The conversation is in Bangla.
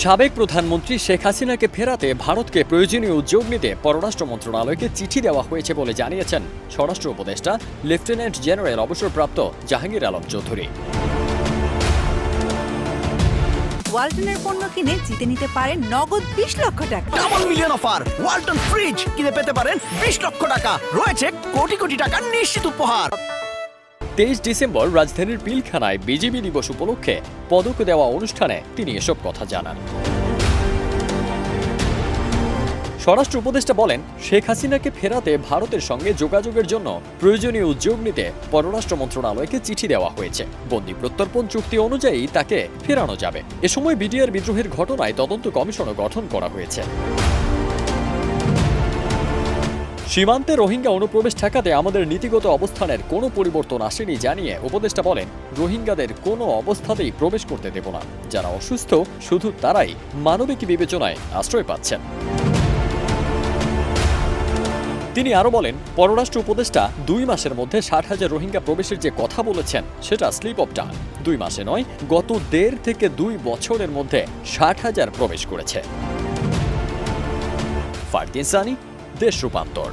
সাবেক প্রধানমন্ত্রী শেখ হাসিনাকে ফেরাতে ভারতকে প্রয়োজনীয় উদ্যোগ নিতে পররাষ্ট্র মন্ত্রণালয়কে চিঠি দেওয়া হয়েছে বলে জানিয়েছেন স্বরাষ্ট্র উপদেষ্টা লেফটেন্যান্ট জেনারেল অবসরপ্রাপ্ত জাহাঙ্গীর আলম চৌধুরী। ওয়ালটনের পণ্য কিনে জিতে নিতে পারেন নগদ 20 লক্ষ টাকা। Double million offer! Walton fridge কিনে পেতে পারেন 20 লক্ষ টাকা। রয়েছে কোটি কোটি টাকার নিশ্চিত উপহার। 23 ডিসেম্বর রাজধানীর পিলখানায় বিজিবি দিবস উপলক্ষে পদক দেওয়া অনুষ্ঠানে তিনি এসব কথা জানান। স্বরাষ্ট্র উপদেষ্টা বলেন, শেখ হাসিনাকে ফেরাতে ভারতের সঙ্গে যোগাযোগের জন্য প্রয়োজনীয় উদ্যোগ নিতে পররাষ্ট্র মন্ত্রণালয়কে চিঠি দেওয়া হয়েছে। বন্দী প্রত্যর্পণ চুক্তি অনুযায়ী তাকে ফেরানো যাবে। এ সময় বিডিআর বিদ্রোহের ঘটনায় তদন্ত কমিশনও গঠন করা হয়েছে। সীমান্তে রোহিঙ্গা অনুপ্রবেশ ঠেকাতে আমাদের নীতিগত অবস্থানের কোনো পরিবর্তন আসেনি জানিয়ে উপদেষ্টা বলেন, রোহিঙ্গাদের কোনো অবস্থাতেই প্রবেশ করতে দেব না। যারা অসুস্থ শুধু তারাই মানবিক বিবেচনায় আশ্রয় পাচ্ছেন। তিনি আরও বলেন, পররাষ্ট্র উপদেষ্টা 2 মাসের মধ্যে 60,000 রোহিঙ্গা প্রবেশের যে কথা বলেছেন সেটা স্লিপ অফ টাং। 2 মাসে নয়, গত 1.5 থেকে 2 বছরের মধ্যে 60,000 প্রবেশ করেছে। ফারদিন সানি, দেশ রূপান্তর।